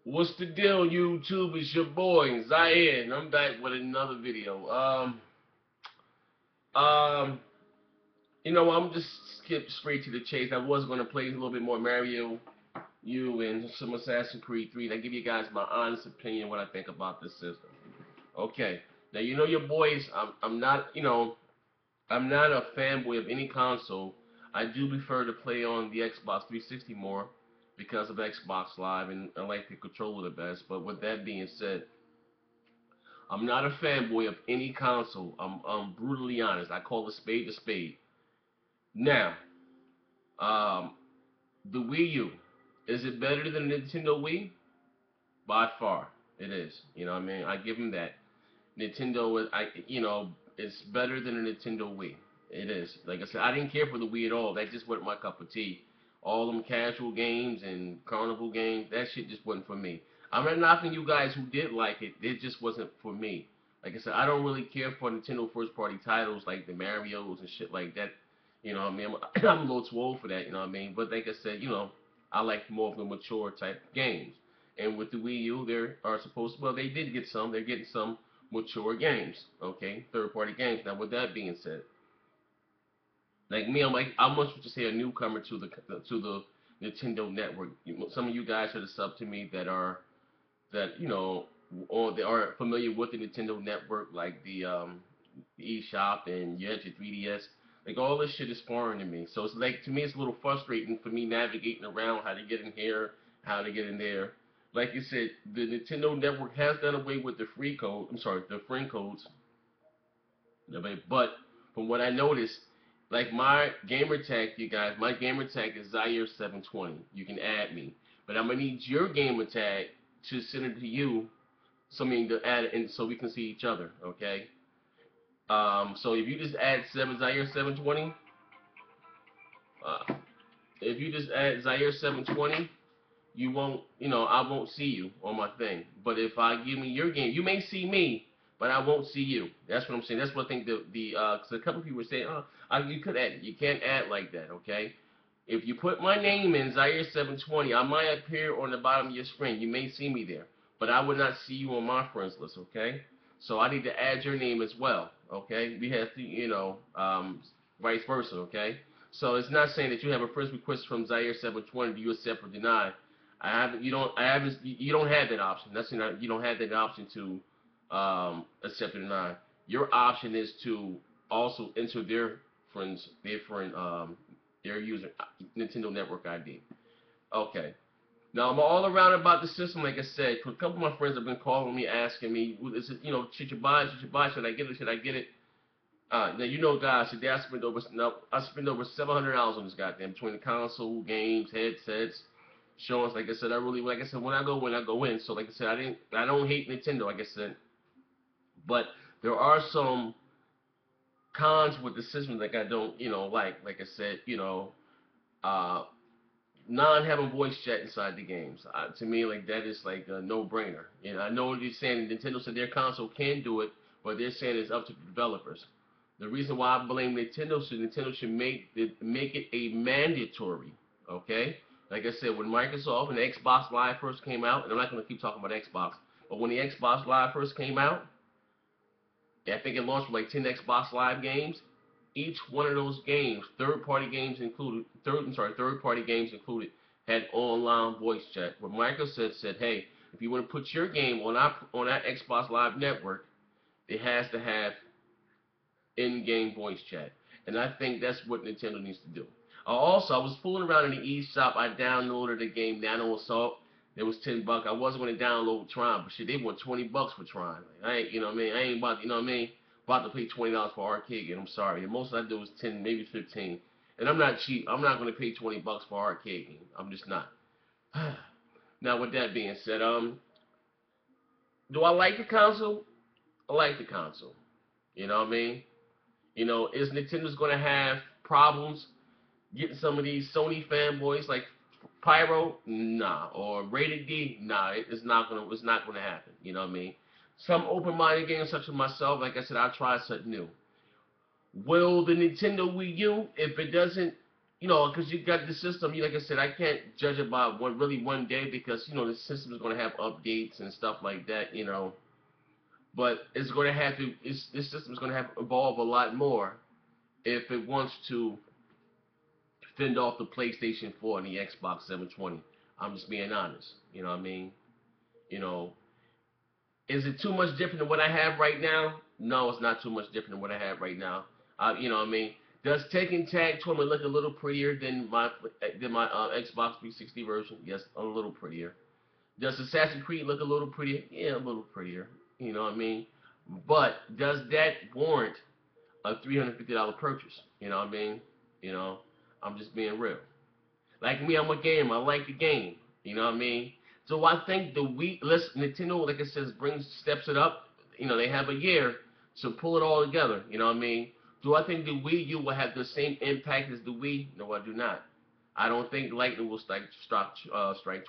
What's the deal, YouTube? It's your boy Zaire, and I'm back with another video. Um, I'm just skip straight to the chase. I was gonna play a little bit more Mario U and some Assassin's Creed 3. I give you guys my honest opinion what I think about this system. Okay, now your boys. I'm not I'm not a fanboy of any console. I do prefer to play on the Xbox 360 more because of Xbox Live, and I like the controller the best. But with that being said, I'm not a fanboy of any console. I'm brutally honest. I call a spade a spade. Now, um, the Wii U, is it better than the Nintendo Wii? By far, it is. You know what I mean? I give them that. Nintendo is, it's better than a Nintendo Wii. It is. Like I said, I didn't care for the Wii at all. That just wasn't my cup of tea. All them casual games and carnival games, that shit just wasn't for me. I'm not knocking you guys who did like it. It just wasn't for me. Like I said, I don't really care for Nintendo first party titles like the Mario's and shit like that. You know what I mean? I'm a little too old for that, you know what I mean? But like I said, I like more of the mature type games. And with the Wii U, there are supposed to, well, they did get some. They're getting some mature games, okay, third-party games. Now, with that being said, like me, I'm much to say a newcomer to the Nintendo network. Some of you guys are the sub to me that or they are familiar with the Nintendo network, like the eShop and you had your 3DS. Like all this shit is foreign to me. So it's like to me it's a little frustrating for me navigating around how to get in here, how to get in there. Like you said, the Nintendo network has done away with the free code. I'm sorry, the friend codes. But from what I noticed, like my gamer tag, you guys, my gamer tag is Zaire720. You can add me, but I'm gonna need your gamer tag to send it to you, so I mean to add it in so we can see each other. Okay. So if you just add seven Zaire720, uh, if you just add Zaire720, you won't, I won't see you on my thing. But if I give me your game, you may see me, but I won't see you. That's what I'm saying. That's what I think because a couple people were saying, you could add, you can't add like that, okay? If you put my name in Zaire720, I might appear on the bottom of your screen. You may see me there, but I would not see you on my friends list, okay? So I need to add your name as well, okay? We have to, vice versa, okay? So it's not saying that you have a friends request from Zaire720, do you accept or deny? You don't have that option. That's not, you don't have that option to accept or deny. Your option is to also enter their user Nintendo Network ID. Okay. Now I'm all around about the system, like I said. A couple of my friends have been calling me, asking me, "Is it, should you buy it? Should you buy it? Should I get it? Should I get it?" Now guys, today I spent over $700 on this goddamn between the console, games, headsets, showings. Like I said, like I said, when I go in. So like I said, I don't hate Nintendo, like I said, but there are some cons with the system that I don't, like. Like I said, uh, non having voice chat inside the games. To me, like that is like a no-brainer. I know what you're saying. Nintendo said their console can do it, but they're saying it's up to the developers. The reason why I blame Nintendo should make it a mandatory. Okay, like I said, when Microsoft and Xbox Live first came out, and I'm not going to keep talking about Xbox, but when the Xbox Live first came out, I think it launched with like 10 Xbox Live games. Each one of those games, third party games included, had online voice chat. Where Microsoft said, hey, if you want to put your game on our Xbox Live network, it has to have in-game voice chat. And I think that's what Nintendo needs to do. I was fooling around in the eShop. I downloaded the game Nano Assault. It was $10. I wasn't going to download Tron, but shit, they want $20 for Tron. Like, I ain't, you know what I mean? I ain't about, you know what I mean? About to pay $20 for arcade game. I'm sorry. The most I do is 10, maybe 15. And I'm not cheap. I'm not going to pay $20 for arcade game. I'm just not. Now, with that being said, do I like the console? I like the console. You know what I mean? Is Nintendo's going to have problems getting some of these Sony fanboys like Pyro? Nah. Or Rated D? Nah. It's not gonna happen. You know what I mean? Some open-minded games such as myself, like I said, I'll try something new. Will the Nintendo Wii U, if it doesn't, you know, because you got the system. Like I said, I can't judge it by one day because you know the system is going to have updates and stuff like that. You know, but it's going to have to. This system is going to have evolve a lot more if it wants to fend off the PlayStation 4 and the Xbox 720. I'm just being honest. You know what I mean? You know, is it too much different than what I have right now? No, it's not too much different than what I have right now. You know what I mean? Does Tekken Tag Tournament look a little prettier than my Xbox 360 version? Yes, a little prettier. Does Assassin's Creed look a little prettier? Yeah, a little prettier. You know what I mean? But does that warrant a $350 purchase? You know what I mean? You know, I'm just being real. Like me, I'm a gamer. I like the game. You know what I mean? So I think the Wii, Nintendo, like it says, brings steps it up. You know, they have a year to pull it all together. You know what I mean? Do I think the Wii U will have the same impact as the Wii? No, I do not. I don't think lightning will strike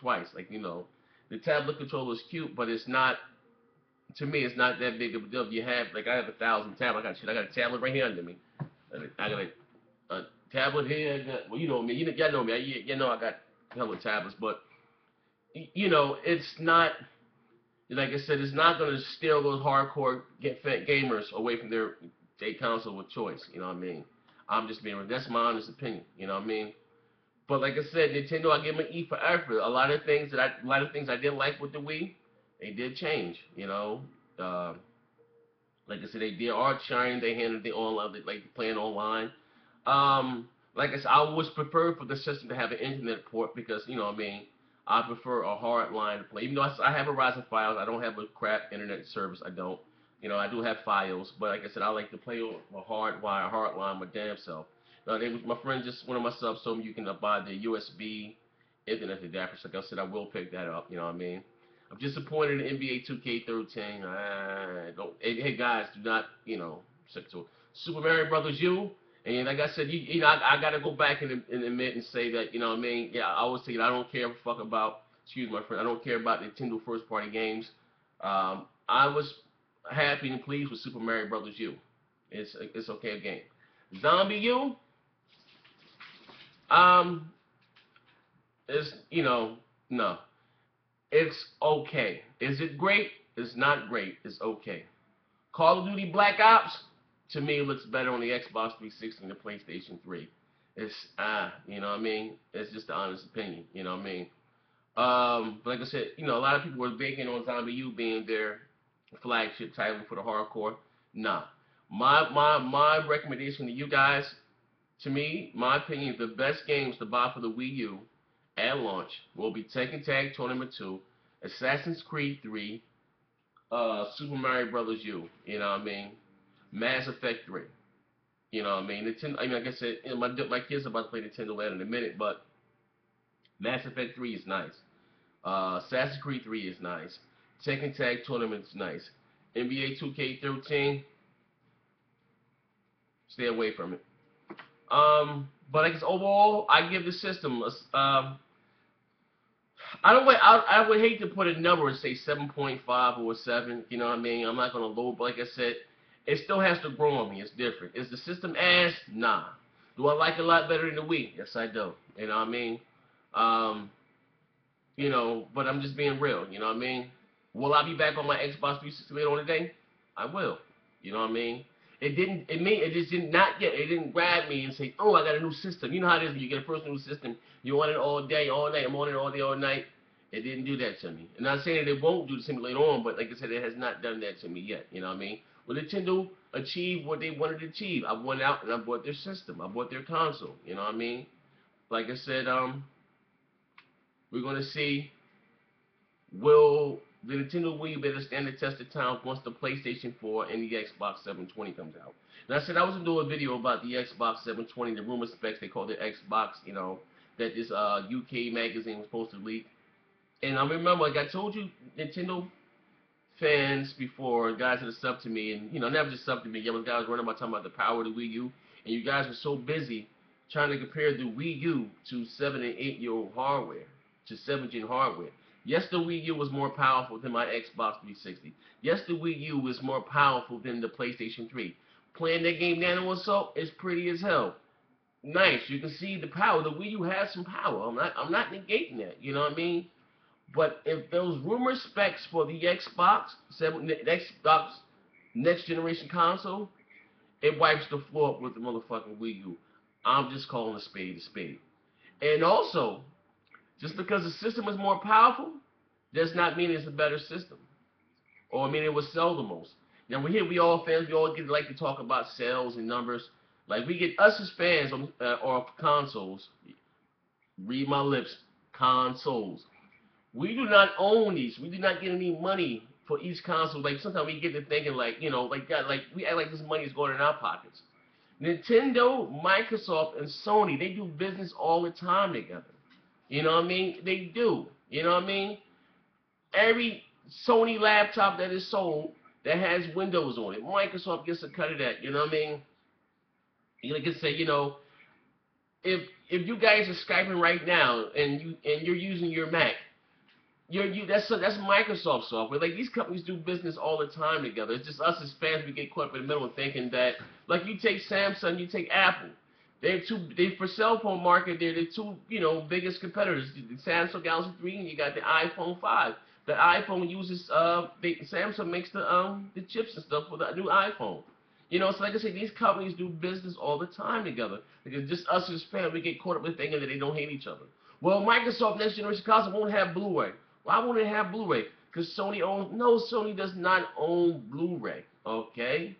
twice. Like, you know, the tablet controller is cute, but it's not. To me, it's not that big of a deal. If you have, like, I have 1,000 tablets. I got a tablet right here under me. I got a tablet here. Well, you know me. Y'all know me. You know I got hella tablets, but you know it's not. Like I said, it's not going to steer those hardcore gamers away from their console of choice. You know what I mean? I'm just being. That's my honest opinion. You know what I mean? But like I said, Nintendo, I give them an E for effort. A lot of things I didn't like with the Wii, they did change. You know, like I said, they did art sharing. They handled the online, like playing online. Like I said, I always prefer for the system to have an internet port because you know what I mean. I prefer a hard line to play. Even though I have a Verizon Files, I don't have a crap internet service. I don't. You know, I do have Files, but like I said, I like to play on a hard wire, hard line, my damn self. My friend just one of my subs told me you can buy the USB Internet adapter. So like I said, I will pick that up. You know what I mean? I'm disappointed in NBA 2K13. Don't. Hey guys, do not stick to it. Super Mario Brothers U. And like I said, I gotta go back and admit and say that you know what I mean. Yeah, I always say I don't care a fuck about. Excuse my friend. I don't care about Nintendo first party games. I was happy and pleased with Super Mario Brothers U. It's okay game. Zombie U. It's no. It's okay. Is it great? It's not great. It's okay. Call of Duty Black Ops, to me, looks better on the Xbox 360 and the PlayStation 3. It's, you know what I mean? It's just the honest opinion, you know what I mean? But like I said, a lot of people were banking on Zombie U being their flagship title for the hardcore. Nah. My recommendation to you guys, to me, my opinion, the best games to buy for the Wii U at launch will be Tekken Tag Tournament 2, Assassin's Creed 3, Super Mario Brothers U, you know what I mean? Mass Effect 3, you know what I mean? Nintendo, like I said, my kids are about to play Nintendo Land in a minute, but Mass Effect 3 is nice. Assassin's Creed 3 is nice. Tekken Tag Tournament is nice. NBA 2K13, stay away from it. But I guess overall, I give the system I would hate to put a number and say 7.5 or 7. You know what I mean? I'm not gonna low, but like I said, it still has to grow on me. It's different. Is the system ass? Nah. Do I like it a lot better than the Wii? Yes, I do. You know what I mean? But I'm just being real. You know what I mean? Will I be back on my Xbox 360 later on today? I will. You know what I mean? It just did not get, it didn't grab me and say, oh, I got a new system. You know how it is when you get a first new system, you want it all day, all night, I'm on it all day, all night. It didn't do that to me. And I'm not saying that it won't do the same later on, but like I said, it has not done that to me yet. You know what I mean? Will Nintendo achieve what they wanted to achieve? I went out and I bought their system. I bought their console. You know what I mean? Like I said, we're going to see, will the Nintendo Wii better stand the test of time once the PlayStation 4 and the Xbox 720 comes out. And I said I was going to do a video about the Xbox 720, the rumor specs, they call it Xbox, that this UK magazine was supposed to leak. And I remember, like I told you, Nintendo fans before, guys that have subbed to me, and, never just subbed to me, guys running about talking about the power of the Wii U, and you guys were so busy trying to compare the Wii U to 7 and 8-year-old hardware, to 7th-gen hardware. Yes, the Wii U was more powerful than my Xbox 360. Yes, the Wii U was more powerful than the PlayStation 3. Playing that game Nano Assault is pretty as hell. nice. You can see the power. The Wii U has some power. I'm not negating that. You know what I mean? But if those rumor specs for the Xbox next generation console, it wipes the floor up with the motherfucking Wii U. I'm just calling a spade a spade. And also, just because the system is more powerful does not mean it's a better system, or I mean it will sell the most. Now we all fans, we all get like to talk about sales and numbers. Like we get us as fans or consoles. Read my lips, consoles. We do not own these. We do not get any money for each console. Like sometimes we get to thinking like, like that, like we act like this money is going in our pockets. Nintendo, Microsoft, and Sony, they do business all the time together. You know what I mean? They do. You know what I mean? Every Sony laptop that is sold that has Windows on it, Microsoft gets a cut of that. You know what I mean? Like I say, if you guys are skyping right now and you're using your Mac, that's Microsoft software. Like these companies do business all the time together. It's just us as fans, we get caught up in the middle thinking that, like you take Samsung, you take Apple. They for cell phone market, they're the two biggest competitors. The Samsung Galaxy 3 and you got the iPhone 5. The iPhone uses Samsung makes the chips and stuff for the new iPhone. So like I said, these companies do business all the time together. Because just us as fans, we get caught up in thinking that they don't hate each other. Well, Microsoft next generation console won't have Blu-ray. Why won't it have Blu-ray? Because Sony owns. No, Sony does not own Blu-ray. Okay,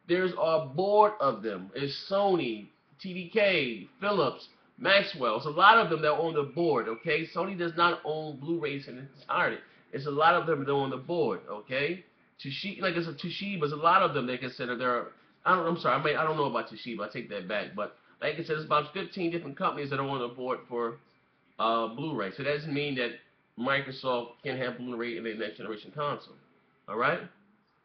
there's a board of them. It's Sony, TDK, Philips, Maxwell. It's a lot of them that own the board. Okay, Sony does not own Blu-rays in its entirety. It's a lot of them that own the board. Okay, Toshiba, like it's a Toshiba. There's a lot of them they consider there. I'm sorry. I don't know about Toshiba. I take that back. But like I said, there's about 15 different companies that are on the board for Blu-ray. So that doesn't mean that Microsoft can have Blu-ray in their next generation console. All right.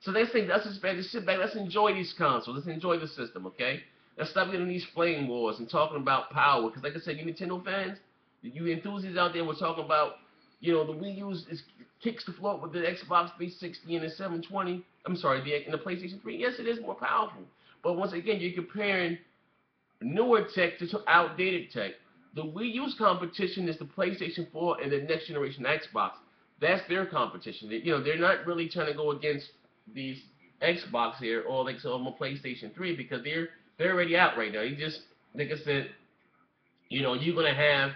So let's just sit back. Let's enjoy these consoles. Let's enjoy the system. Okay. Let's stop getting these flame wars and talking about power. Because like I said, you Nintendo fans, you enthusiasts out there, we're talking about, the Wii U kicks the floor with the Xbox 360 and the 720. I'm sorry, and the PlayStation 3. Yes, it is more powerful. But once again, you're comparing newer tech to outdated tech. The Wii U's competition is the PlayStation 4 and the next generation Xbox. That's their competition. They're not really trying to go against these Xbox here or like some PlayStation 3 because they're already out right now. You just, like I said, you're gonna have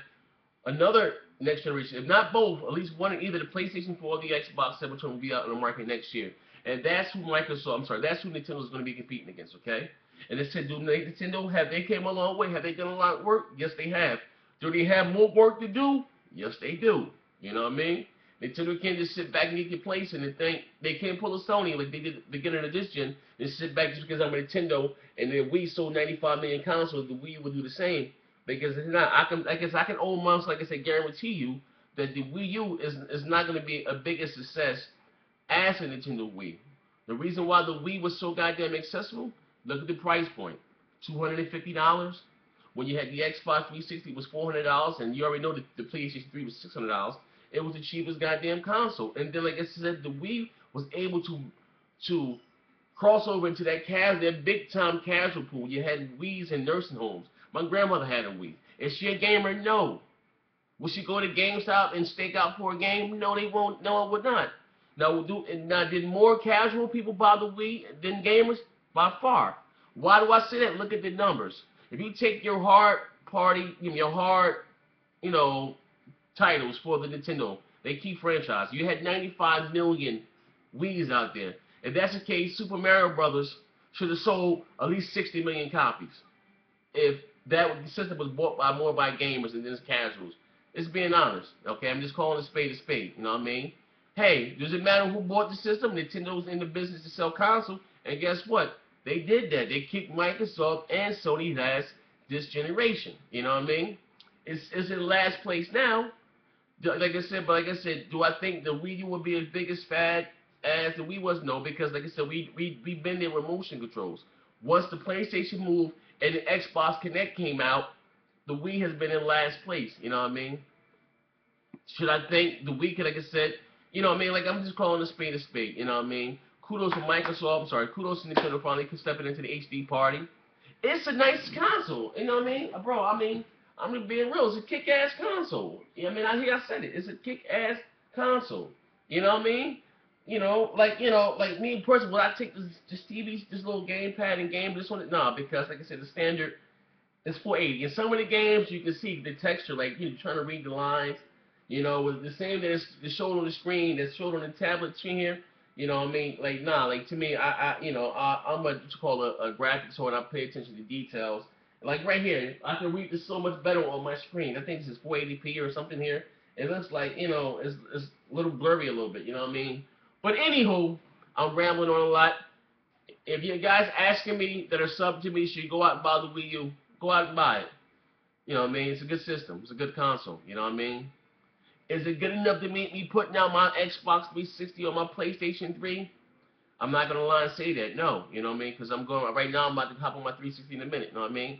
another next generation, if not both, at least one, either the PlayStation 4 or the Xbox 720 will be out in the market next year. And that's who that's who Nintendo's going to be competing against, okay? And they said, have they came a long way? Have they done a lot of work? Yes, they have. Do they have more work to do? Yes, they do. You know what I mean? Nintendo can't just sit back and get complacent and think they can't pull a Sony like they did at the beginning of this gen and sit back just because I'm a Nintendo and the Wii sold 95 million consoles, the Wii will do the same. Because it's not, I guess I can almost, like I said, guarantee you that the Wii U is not going to be a bigger success as a Nintendo Wii. The reason why the Wii was so goddamn accessible, look at the price point, $250. When you had the Xbox 360 was $400, and you already know that the PlayStation 3 was $600. It was the cheapest goddamn console. And then, like I said, the Wii was able to cross over into that big time casual pool. You had Wiis in nursing homes. My grandmother had a Wii. Is she a gamer? No. Will she go to GameStop and stake out for a game? No, they won't. No, it would not. Now, did more casual people buy the Wii than gamers? By far. Why do I say that? Look at the numbers. If you take your titles for the Nintendo, they keep franchise. You had 95 million Wii's out there. If that's the case, Super Mario Brothers should have sold at least 60 million copies. If that system was bought more by gamers than just casuals. It's being honest, okay? I'm just calling a spade a spade, you know what I mean? Hey, does it matter who bought the system? Nintendo's in the business to sell consoles, and guess what? They did that. They kicked Microsoft and Sony ass this generation, you know what I mean? It's in last place now, like I said, do I think the Wii U will be as big as fad as the Wii was? No, because like I said, we've been there with motion controls. Once the PlayStation Move and the Xbox Kinect came out, the Wii has been in last place, you know what I mean? Should I think the Wii, like I said, you know what I mean? Like, I'm just calling a spade, you know what I mean? Kudos to Nintendo finally stepping into the HD party. It's a nice console. You know what I mean, bro? I mean, I'm just being real. It's a kick-ass console. You know what I mean? I said it. It's a kick-ass console. You know what I mean? Like me personally, would I take this TV, this little gamepad and game this one? Nah, because like I said, the standard is 480. In some of the games, you can see the texture, like you're trying to read the lines. You know, with the same that's showed on the screen, that's showed on the tablet screen here. You know what I mean? Like, nah, like to me, I'm what you call a graphics whore, and I pay attention to details. Like right here, I can read this so much better on my screen. I think this is 480p or something here. It looks like, it's a little blurry a little bit, you know what I mean? But anywho, I'm rambling on a lot. If you guys asking me that are sub to me, should you go out and buy the Wii U? Go out and buy it. You know what I mean? It's a good system. It's a good console. You know what I mean? Is it good enough to make me putting out my Xbox 360 or my PlayStation 3? I'm not gonna lie and say that. No, you know what I mean? Because I'm going right now. I'm about to hop on my 360 in a minute. You know what I mean?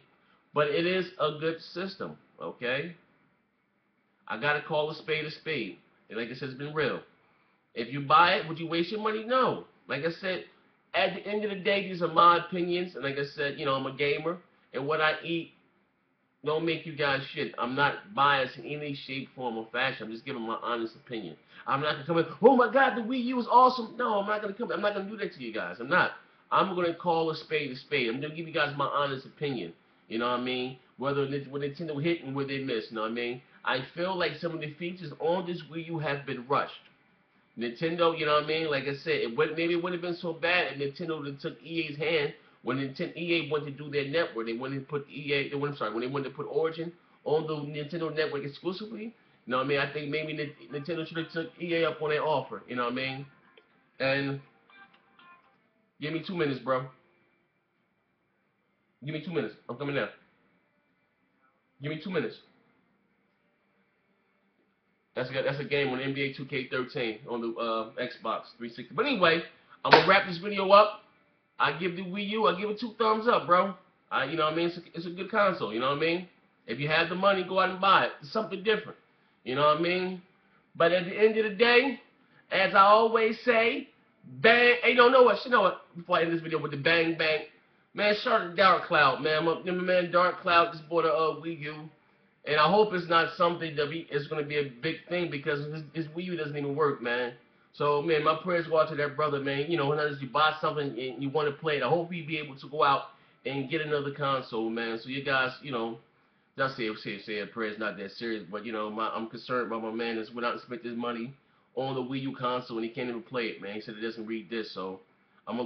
But it is a good system. Okay? I gotta call a spade a spade. And like I said, it's been real. If you buy it, would you waste your money? No. Like I said, at the end of the day, these are my opinions. And like I said, I'm a gamer. And what I eat don't make you guys shit. I'm not biased in any shape, form, or fashion. I'm just giving my honest opinion. I'm not gonna come in, oh my God, the Wii U is awesome. No, I'm not gonna come. I'm not gonna do that to you guys. I'm not. I'm gonna call a spade a spade. I'm gonna give you guys my honest opinion. You know what I mean? Whether Nintendo hit and where they missed. You know what I mean? I feel like some of the features on this Wii U have been rushed. Nintendo, you know what I mean? Like I said, maybe it wouldn't have been so bad if Nintendo took EA's hand when EA went to do their network. They went and put when they wanted to put Origin on the Nintendo network exclusively. You know what I mean? I think maybe Nintendo should have took EA up on their offer. You know what I mean? And give me 2 minutes, bro. Give me 2 minutes. I'm coming now. Give me 2 minutes. That's a game on NBA 2K13 on the Xbox 360. But anyway, I'm gonna wrap this video up. I give the Wii U, I give it 2 thumbs up, bro. You know what I mean? It's a good console. You know what I mean? If you have the money, go out and buy it. It's something different. You know what I mean? But at the end of the day, as I always say, bang. Hey, no, know what? You know what? Before I end this video with the bang bang, man, shout out to Dark Cloud, man. My man, Dark Cloud just bought a Wii U. And I hope it's not something that it's going to be a big thing because his Wii U doesn't even work, man. So, man, my prayers go out to that brother, man. You know, when you buy something and you want to play it, I hope he be able to go out and get another console, man. So you guys, not say a prayer's not that serious, but, I'm concerned about my man that's went out and spent his money on the Wii U console and he can't even play it, man. He said it doesn't read this, so I'm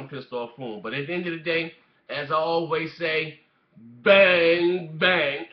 pissed off for him. But at the end of the day, as I always say, bang, bang.